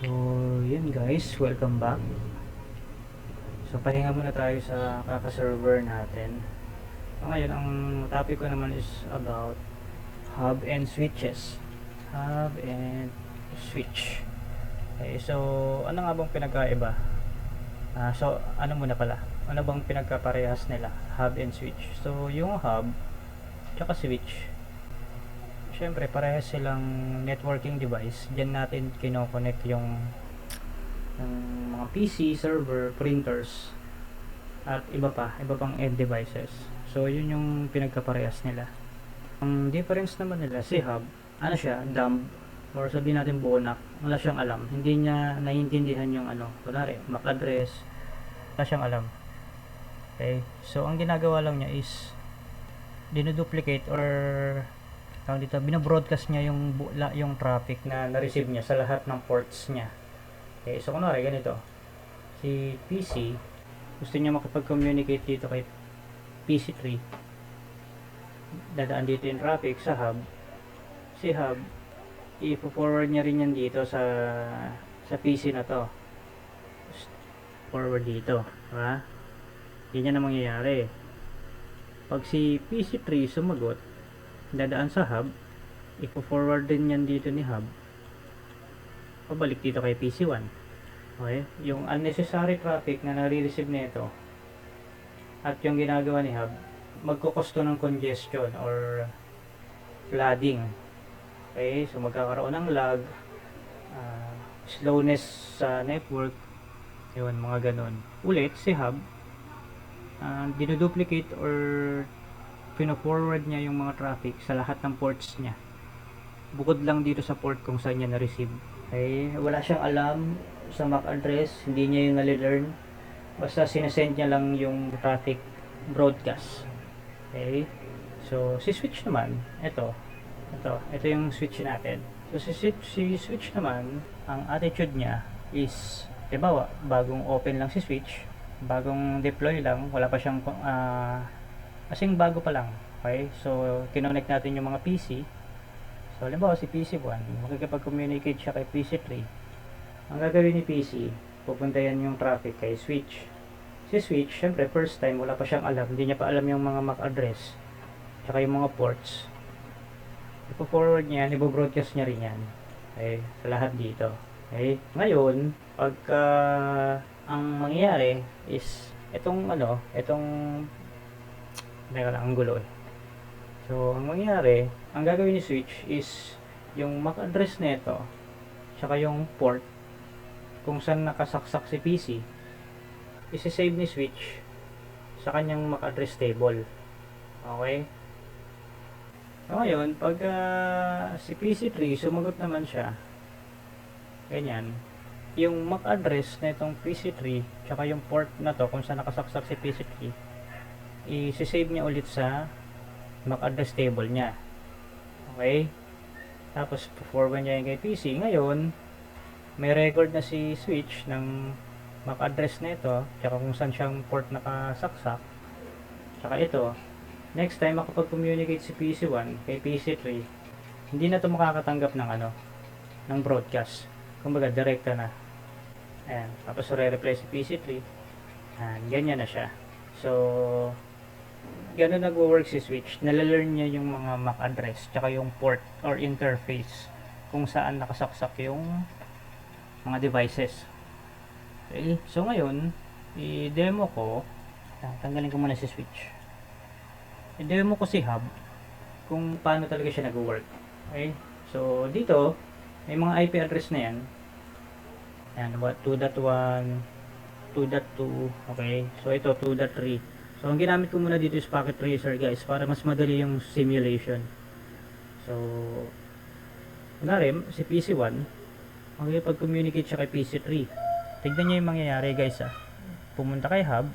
So, yun guys, welcome back. So, pahinga muna tayo sa kaka-server natin. So, ngayon, ang topic ko naman is about hub and switches. Hub and switch. Okay, so, ano nga bang pinagkaiba? Ano muna pala? Ano bang pinagkaparehas nila? Hub and switch. So, yung hub, tsaka switch, syempre, parehas silang networking device. Diyan natin kinoconnect yung mga PC, server, printers, at iba pang end devices. So, yun yung pinagkaparehas nila. Ang difference naman nila, si hub, ano siya, dumb, or sabihin natin buonak, wala siyang alam. Hindi niya naiintindihan yung kunwari, MAC address, wala siyang alam. Okay? So, ang ginagawa lang niya is, dinuduplicate or binabroadcast niya yung traffic na na-receive niya sa lahat ng ports niya. Okay, so kunwari ganito, si PC gusto niya makipag-communicate dito kay PC3, dadaan dito yung traffic sa hub. Si hub, i-forward niya rin yan dito sa PC na to, forward dito, diba? Yan ang mangyayari pag si PC3 sumagot, dadaan sa hub, i-forward din yan dito ni hub, pabalik dito kay PC1. Okay? Yung unnecessary traffic na nare-receive nito at yung ginagawa ni hub, magkukosto ng congestion or flooding. Okay? So magkakaroon ng lag, slowness sa network, yun, mga ganun. Ulit, si hub, dinuduplicate or pino-forward niya yung mga traffic sa lahat ng ports niya, bukod lang dito sa port kung saan niya na-receive. Okay? Wala siyang alam sa MAC address, hindi niya yung nalilearn, basta sinasend niya lang yung traffic broadcast. Okay? So, si switch naman, ito yung switch natin. So, si switch naman, ang attitude niya is, diba, bagong open lang si switch, bagong deploy lang, wala pa siyang kasing bago pa lang. Okay? So, kinonect natin yung mga PC. So, halimbawa si PC1, makikipag-communicate siya kay PC3. Ang gagawin ni PC, pupunta yan yung traffic kay switch. Si switch, syempre, first time, wala pa siyang alam. Hindi niya pa alam yung mga MAC address, tsaka yung mga ports. Ipo-forward niya yan, ibo-broadcast niya rin yan. Okay? Sa lahat dito. Okay? Ngayon, pagka ang mangyayari is, teka lang, ang gulo eh. So, ang mangyayari, ang gagawin ni switch is, yung MAC address nito, tsaka yung port, kung saan nakasaksak si PC, isi-save ni switch sa kanyang MAC address table. Okay? So, ngayon, pag si PC3, sumagot naman siya, ganyan, yung MAC address na itong PC3, tsaka yung port na to, kung saan nakasaksak si PC3, i-save niya ulit sa MAC address table niya. Okay? Tapos, forward niya yung kay PC. Ngayon, may record na si switch ng MAC address na ito, tsaka kung saan siyang port nakasaksak, tsaka ito. Next time, makapag-communicate si PC1 kay PC3, hindi na ito makakatanggap ng broadcast. Kumbaga, direkta na. Ayan. Tapos, re-reply si PC3. Ayan, ganyan na siya. So, gano'n nag-work si switch. Nalalearn niya yung mga MAC address, tsaka yung port or interface kung saan nakasaksak yung mga devices. Okay? So, ngayon, i-demo ko. Tanggalin ko muna si switch. I-demo ko si hub kung paano talaga siya nag-work. Okay? So, dito, may mga IP address na yan. Ayan, 2.1, 2.2, okay? So, ito, 2.3. So, ang ginamit ko muna dito is Packet Tracer, guys, para mas madali yung simulation. So, kunwari, si PC1, makikipag-communicate siya kay PC3. Tignan niyo yung mangyayari, guys, pumunta kay hub,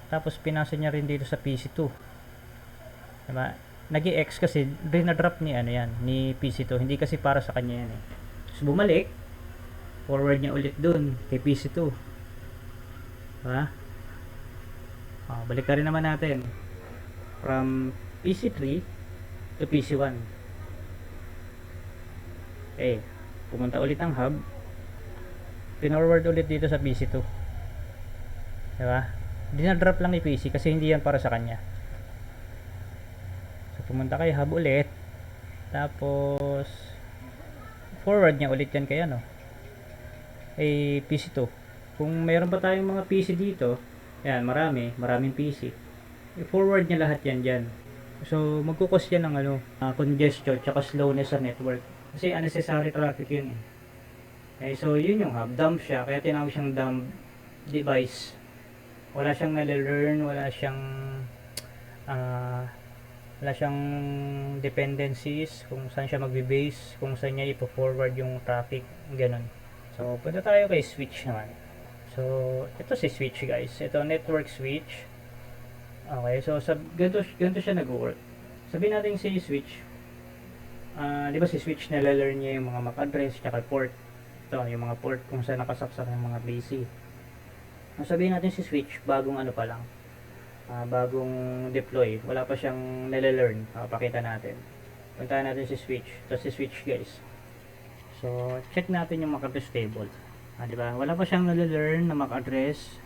tapos pinasa niya rin dito sa PC2. Diba? Nag-i-X kasi, dinadrop ni ni PC2, hindi kasi para sa kanya yan eh. So, bumalik, forward niya ulit dun kay PC2. Diba? Balik na rin naman natin from PC3 to PC1. Okay, pumunta ulit ang hub, pinorward ulit dito sa PC2. Diba? Dinadrop lang ni PC kasi hindi yan para sa kanya. So pumunta kay hub ulit, tapos forward niya ulit yan kay ano, ay PC2. Kung mayroon pa tayong mga PC dito, yan, maraming PC, i-forward niya lahat yan dyan. So magkukos yan ng ano, congestion tsaka slowness sa network kasi unnecessary traffic yun eh. Okay, so yun yung hub, dump siya, kaya tinawag siyang dump device. Wala siyang nale-learn, wala siyang dependencies kung saan siya magbe-base, kung saan niya ipo-forward yung traffic, ganun. So punta tayo kay switch naman. So ito si switch guys, ito network switch. Okay, so ganito siya nag-work. Sabihin natin si switch, di ba si switch nale-learn niya yung mga MAC address tsaka port. Ito yung mga port kung saan nakasaksak yung mga PC. Sabihin natin si switch, bagong ano pa lang, bagong deploy, wala pa siyang nale-learn. Pakita natin, puntahan natin si switch. Ito si switch guys. So check natin yung MAC address table. Diba? Wala pa siyang nale-learn na MAC address,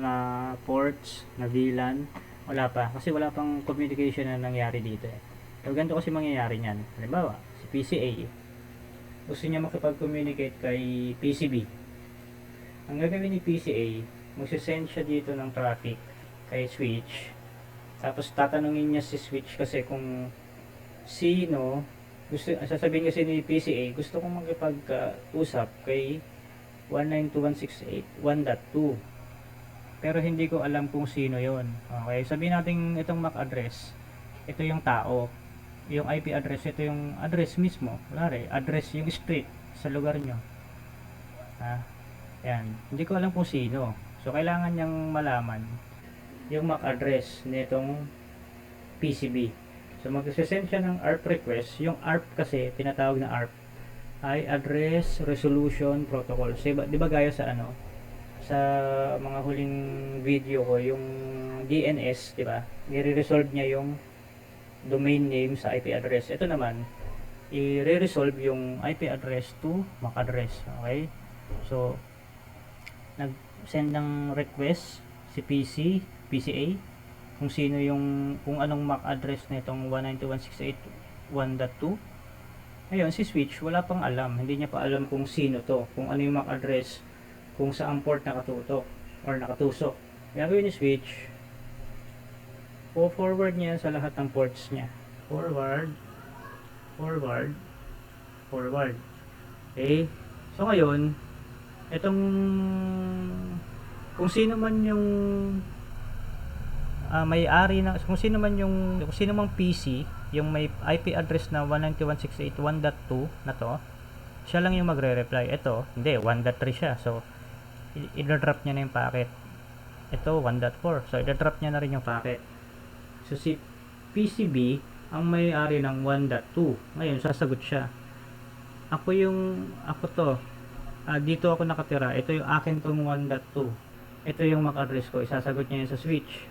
na ports, na VLAN. Wala pa, kasi wala pang communication na nangyari dito eh. So ganito kasi mangyayari niyan. Halimbawa, si PCA gusto niya makipag-communicate kay PCB. Ang gagawin ni PCA, magsisend siya dito ng traffic kay switch, tapos tatanungin niya si switch kasi kung sino gusto, sasabihin kasi ni PCA, gusto kong makipag-usap kay 192.168.1.2, pero hindi ko alam kung sino yon. Okay, sabihin natin itong MAC address, ito yung tao, yung IP address, ito yung address mismo. Kunwari, address yung street sa lugar nyo. Yan, hindi ko alam kung sino, so kailangan niyang malaman yung MAC address nitong PCB. So mag-send siya ng ARP request. Yung ARP kasi, tinatawag na ARP ay Address Resolution Protocol. So, di ba gaya sa ano, sa mga huling video ko, yung DNS, di ba, nire-resolve niya yung domain name sa IP address. Ito naman, i-resolve yung IP address to MAC address. Okay, so nag-send ng request si PCA kung sino yung, kung anong MAC address na itong 192.168.1.2. Ngayon si switch wala pang alam, hindi niya pa alam kung sino to, kung ano yung MAC address, kung saan port nakatutok or nakatusok. Gagawin ni switch, forward niya sa lahat ng ports niya. Forward. Okay. So ngayon, itong kung sino man yung may-ari na, kung sino mang PC yung may IP address na 192.168.1.2 na to, siya lang yung magre-reply. Ito, hindi, 1.3 siya. So, i-drop niya na yung packet. Ito, 1.4. So, i-drop niya na rin yung packet. So si PCB ang may-ari ng 1.2. Ngayon sasagot siya. Ako to. Dito ako nakatira. Ito yung akin tong 1.2. Ito yung MAC address ko. Isasagot niya yun sa switch.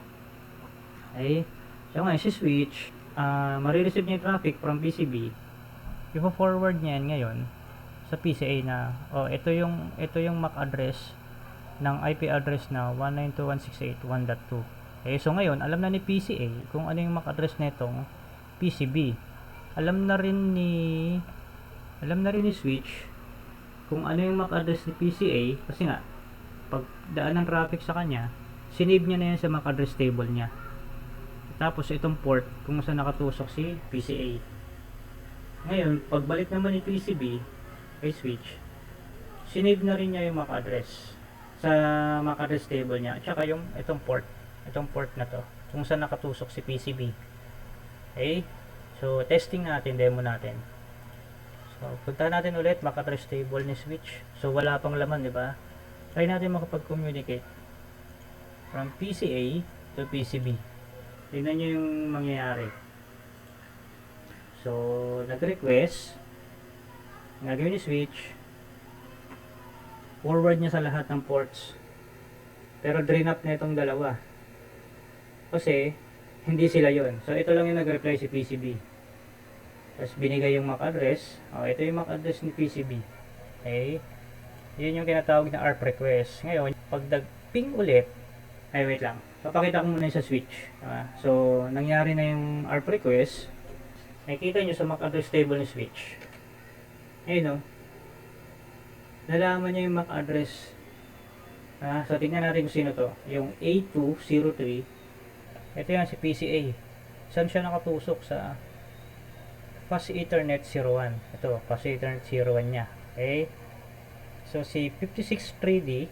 Okay. So ngayon si switch, marireceive niya yung traffic from PCB. Ipo-forward niya yan ngayon sa PCA na, ito yung MAC address ng IP address na 192.168.1.2. Okay, so ngayon, alam na ni PCA kung ano yung MAC address nitong PCB. Alam na rin ni switch kung ano yung MAC address ni PCA kasi nga, pag daan ng traffic sa kanya, sinave niya na yan sa MAC address table niya. Tapos itong port kung saan nakatusok si PCA. Ngayon, pagbalik naman ni PCB kay switch, sinave na rin niya yung MAC address sa MAC address table niya, at saka yung itong port na to kung saan nakatusok si PCB. Okay, so testing natin, demo natin. So punta natin ulit MAC address table ni switch. So wala pang laman, di ba? Try natin makapag-communicate from PCA to PCB. Tingnan nyo yung mangyayari. So nag-request, gagawin ni switch, forward niya sa lahat ng ports, pero drain up na itong dalawa kasi hindi sila yon. So ito lang yung nag-reply si PCB, tapos binigay yung MAC address. Ito yung MAC address ni PCB. Okay, Yun yung tinatawag na ARP request. Ngayon, pag nag-ping ulit, ay wait lang. Papakita ko muna yung sa switch. So, nangyari na yung ARP request. Nakikita nyo sa MAC address table ng switch. Ayun o. Nalaman niya yung MAC address. So, tingnan natin kung sino to. Yung A203. Ito yan si PCA. Saan siya nakatusok? Sa Fast Ethernet 01. Ito, Fast Ethernet 01 niya. Okay? So, si 563D,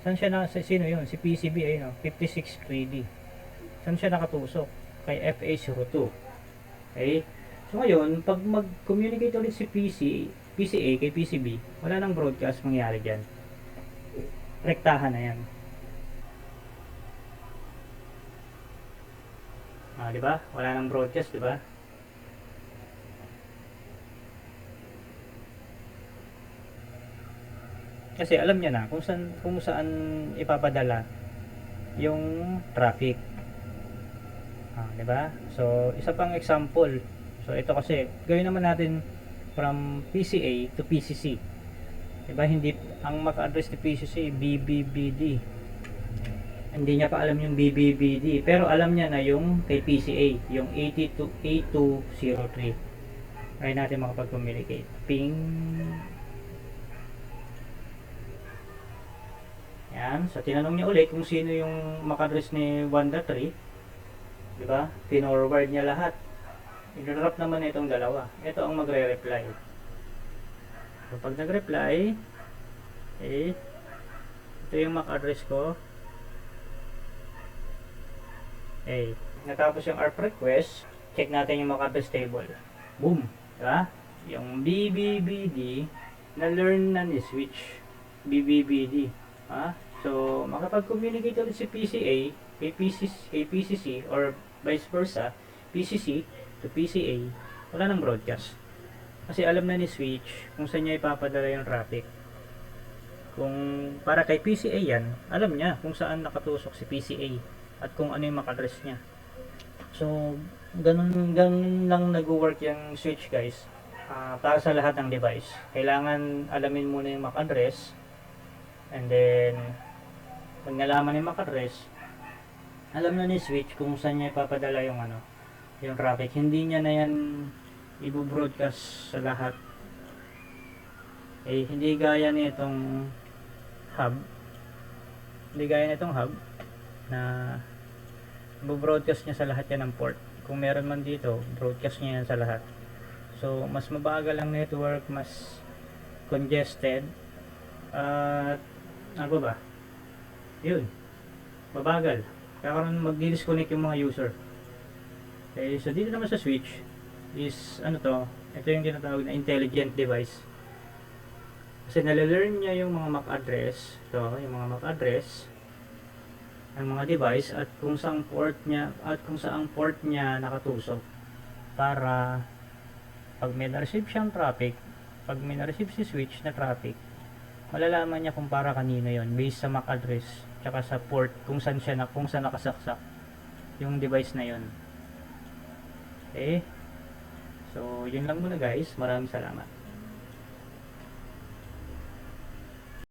saan siya sino yun? Si PCB, ayun o, 563D. Saan siya nakatusok? Kay FA02. Okay? So, ngayon, pag mag-communicate ulit si PCA kay PCB, wala nang broadcast mangyari dyan. Rektahan na yan. Diba? Wala nang broadcast, diba? Kasi alam niya na kung saan ipapadala yung traffic. Di ba? So, isa pang example. So, ito kasi gawin naman natin from PCA to PCC. Di ba? Hindi ang MAC address ni PCC BBBD. Hindi niya pa alam yung BBBD, pero alam niya na yung kay PCA, yung 82A203. Try natin makapag-communicate. Ping. Yan. So, tinanong niya ulit kung sino yung MAC address ni 1.3. Diba? Pinorward niya lahat. I-drop naman itong dalawa. Ito ang magre-reply. So, pag nag-reply, ito yung MAC address ko. Natapos yung ARP request. Check natin yung MAC address table. Boom! Diba? Yung BBBD na-learn na ni switch. BBBD. So, makapag-communicate ulit si PCA kay PCC or vice versa, PCC to PCA, wala nang broadcast. Kasi alam na ni switch kung saan niya ipapadala yung traffic. Kung para kay PCA yan, alam niya kung saan nakatusok si PCA at kung ano yung MAC address niya. So, ganun lang nag-work yung switch, guys. Para sa lahat ng device. Kailangan alamin muna yung MAC address, and then pag nalaman yung MAC address, alam na ni switch kung saan niya ipapadala yung yung traffic. Hindi niya na yan i-broadcast sa lahat. Hindi gaya nitong hub. Hindi gaya nitong hub na i-broadcast niya sa lahat yan ng port. Kung meron man dito, broadcast niya yan sa lahat. So, mas mabagal ang network, mas congested. At ano ba? Yun, mabagal. Kakaroon mag-disconnect yung mga user. Okay, so dito naman sa switch is ito yung tinatawag na intelligent device. Kasi nalalearn niya yung mga MAC address, yung mga MAC address ng mga device at kung saang port niya nakatusok para pag may na-receive siyang traffic, pag may na-receive si switch na traffic, malalaman niya kung para kanino yon based sa MAC address tsaka sa port kung saan nakasaksak yung device na yon. Okay, so yun lang muna guys, maraming salamat.